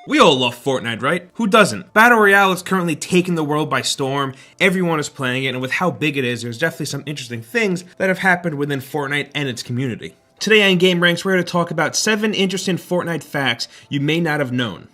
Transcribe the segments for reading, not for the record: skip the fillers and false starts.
We all love Fortnite, right? Who doesn't? Battle Royale is currently taking the world by storm. Everyone is playing it, and with how big it is, there's definitely some interesting things that have happened within Fortnite and its community. Today on Game Ranks, we're here to talk about 7 interesting Fortnite facts you may not have known.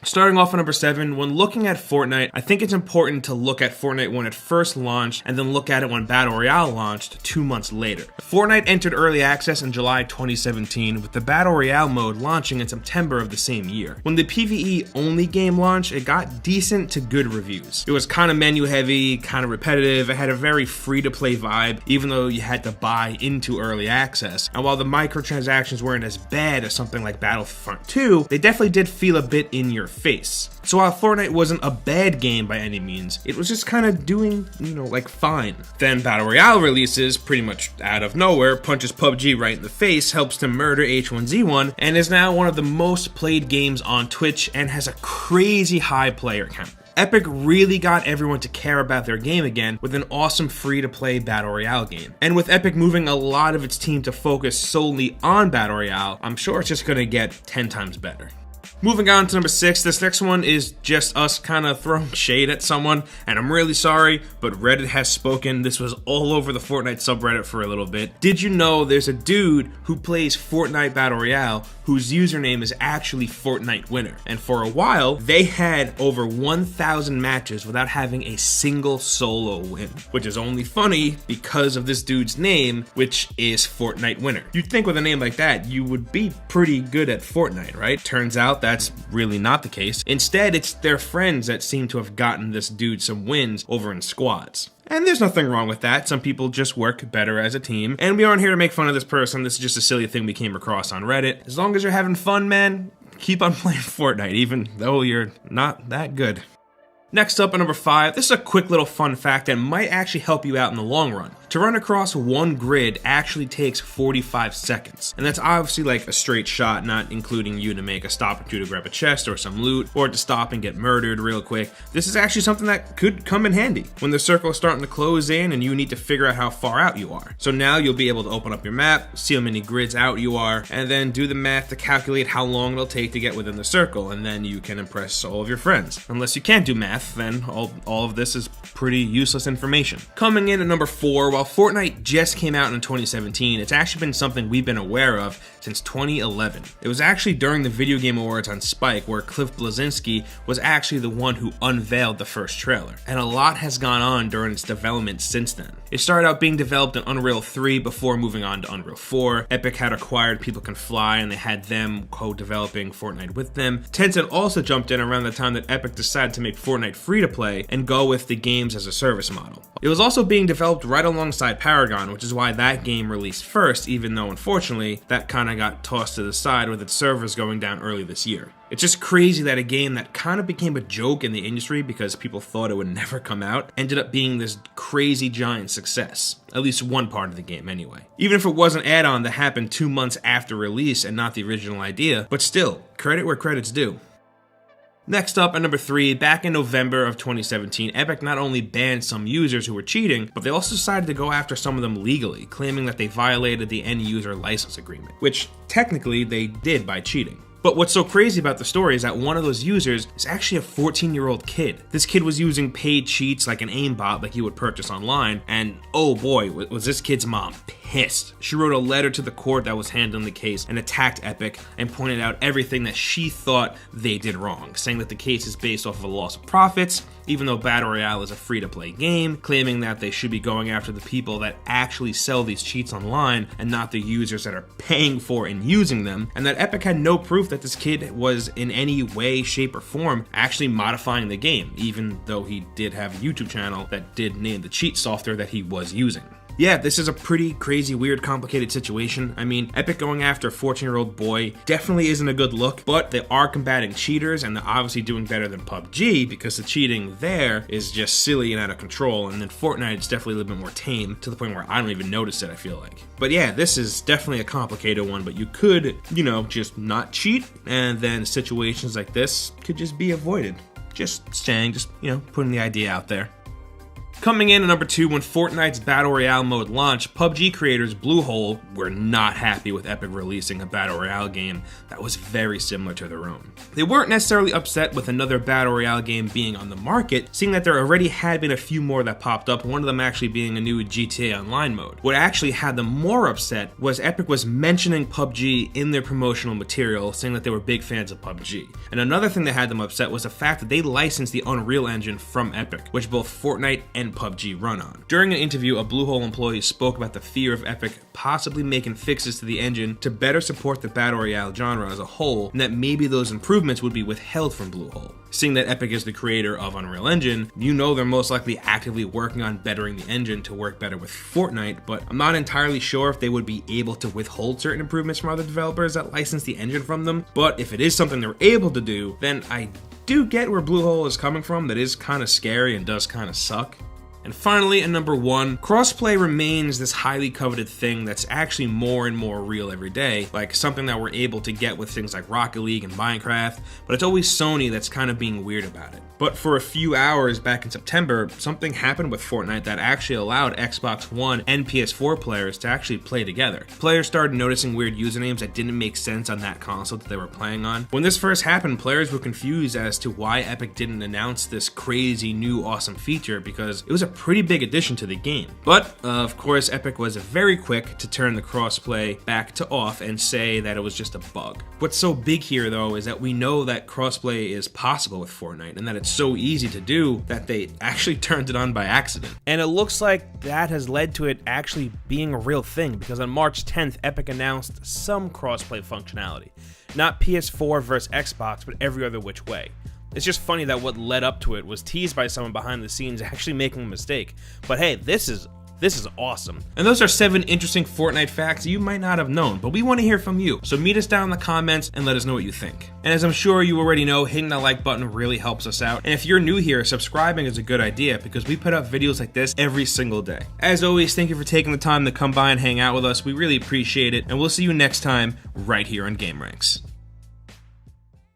Starting off at number 7, when looking at Fortnite, I think it's important to look at Fortnite when it first launched and then look at it when Battle Royale launched 2 months later. Fortnite entered early access in July 2017, with the Battle Royale mode launching in September of the same year. When the PvE only game launched, it got decent to good reviews. It was kind of menu heavy, kind of repetitive, it had a very free to play vibe, even though you had to buy into early access. And while the microtransactions weren't as bad as something like Battlefront 2, they definitely did feel a bit in your face. So while Fortnite wasn't a bad game by any means, it was just kind of doing, like fine. Then Battle Royale releases pretty much out of nowhere, punches PUBG right in the face, helps to murder H1Z1, and is now one of the most played games on Twitch and has a crazy high player count. Epic really got everyone to care about their game again with an awesome free-to-play Battle Royale game. And with Epic moving a lot of its team to focus solely on Battle Royale, I'm sure it's just gonna get 10 times better. Moving on to number 6, this next one is just us kind of throwing shade at someone, and I'm really sorry, but Reddit has spoken. This was all over the Fortnite subreddit for a little bit. Did you know there's a dude who plays Fortnite Battle Royale whose username is actually Fortnite Winner? And for a while, they had over 1,000 matches without having a single solo win, which is only funny because of this dude's name, which is Fortnite Winner. You'd think with a name like that, you would be pretty good at Fortnite, right? Turns out that's really not the case. Instead, it's their friends that seem to have gotten this dude some wins over in squads. And there's nothing wrong with that. Some people just work better as a team. And we aren't here to make fun of this person. This is just a silly thing we came across on Reddit. As long as you're having fun, man, keep on playing Fortnite, even though you're not that good. Next up at number 5, this is a quick little fun fact that might actually help you out in the long run. To run across one grid actually takes 45 seconds. And that's obviously like a straight shot, not including you to make a stop or two to grab a chest or some loot, or to stop and get murdered real quick. This is actually something that could come in handy when the circle is starting to close in and you need to figure out how far out you are. So now you'll be able to open up your map, see how many grids out you are, and then do the math to calculate how long it'll take to get within the circle, and then you can impress all of your friends. Unless you can't do math, then all of this is pretty useless information. Coming in at number 4, while Fortnite just came out in 2017, it's actually been something we've been aware of since 2011. It was actually during the Video Game Awards on Spike where Cliff Bleszinski was actually the one who unveiled the first trailer. And a lot has gone on during its development since then. It started out being developed in Unreal 3 before moving on to Unreal 4. Epic had acquired People Can Fly and they had them co-developing Fortnite with them. Tencent also jumped in around the time that Epic decided to make Fortnite free to play and go with the games as a service model. It was also being developed right alongside Paragon, which is why that game released first, even though unfortunately that kind of got tossed to the side with its servers going down early this year. It's just crazy that a game that kind of became a joke in the industry because people thought it would never come out ended up being this crazy giant success. At least one part of the game anyway. Even if it was an add-on that happened 2 months after release and not the original idea, but still, credit where credit's due. Next up at number 3, back in November of 2017, Epic not only banned some users who were cheating, but they also decided to go after some of them legally, claiming that they violated the end user license agreement, which technically they did by cheating. But what's so crazy about the story is that one of those users is actually a 14-year-old kid. This kid was using paid cheats like an aimbot like you would purchase online, and oh boy, was this kid's mom pissed. She wrote a letter to the court that was handling the case and attacked Epic and pointed out everything that she thought they did wrong, saying that the case is based off of a loss of profits, even though Battle Royale is a free-to-play game, claiming that they should be going after the people that actually sell these cheats online and not the users that are paying for and using them, and that Epic had no proof that this kid was in any way, shape, or form actually modifying the game, even though he did have a YouTube channel that did name the cheat software that he was using. Yeah, this is a pretty crazy, weird, complicated situation. I mean, Epic going after a 14-year-old boy definitely isn't a good look, but they are combating cheaters, and they're obviously doing better than PUBG because the cheating there is just silly and out of control, and then Fortnite is definitely a little bit more tame, to the point where I don't even notice it, I feel like. But yeah, this is definitely a complicated one, but you could, just not cheat, and then situations like this could just be avoided. Just saying, putting the idea out there. Coming in at number 2, when Fortnite's Battle Royale mode launched, PUBG creators Bluehole were not happy with Epic releasing a Battle Royale game that was very similar to their own. They weren't necessarily upset with another Battle Royale game being on the market, seeing that there already had been a few more that popped up, one of them actually being a new GTA Online mode. What actually had them more upset was Epic was mentioning PUBG in their promotional material, saying that they were big fans of PUBG. And another thing that had them upset was the fact that they licensed the Unreal Engine from Epic, which both Fortnite and PUBG run on. During an interview, a Bluehole employee spoke about the fear of Epic possibly making fixes to the engine to better support the Battle Royale genre as a whole, and that maybe those improvements would be withheld from Bluehole. Seeing that Epic is the creator of Unreal Engine, you know they're most likely actively working on bettering the engine to work better with Fortnite, but I'm not entirely sure if they would be able to withhold certain improvements from other developers that license the engine from them. But if it is something they're able to do, then I do get where Bluehole is coming from. That is kind of scary and does kind of suck. And finally, at number 1, crossplay remains this highly coveted thing that's actually more and more real every day, like something that we're able to get with things like Rocket League and Minecraft, but it's always Sony that's kind of being weird about it. But for a few hours back in September, something happened with Fortnite that actually allowed Xbox One and PS4 players to actually play together. Players started noticing weird usernames that didn't make sense on that console that they were playing on. When this first happened, players were confused as to why Epic didn't announce this crazy new awesome feature, because it was a pretty big addition to the game. But of course, Epic was very quick to turn the crossplay back to off and say that it was just a bug. What's so big here though is that we know that crossplay is possible with Fortnite, and that it's so easy to do that they actually turned it on by accident. And it looks like that has led to it actually being a real thing, because on March 10th, Epic announced some crossplay functionality. Not PS4 versus Xbox, but every other which way. It's just funny that what led up to it was teased by someone behind the scenes actually making a mistake. But hey, this is awesome. And those are 7 interesting Fortnite facts you might not have known, but we want to hear from you. So meet us down in the comments and let us know what you think. And as I'm sure you already know, hitting that like button really helps us out. And if you're new here, subscribing is a good idea, because we put up videos like this every single day. As always, thank you for taking the time to come by and hang out with us. We really appreciate it. And we'll see you next time right here on Game Ranks.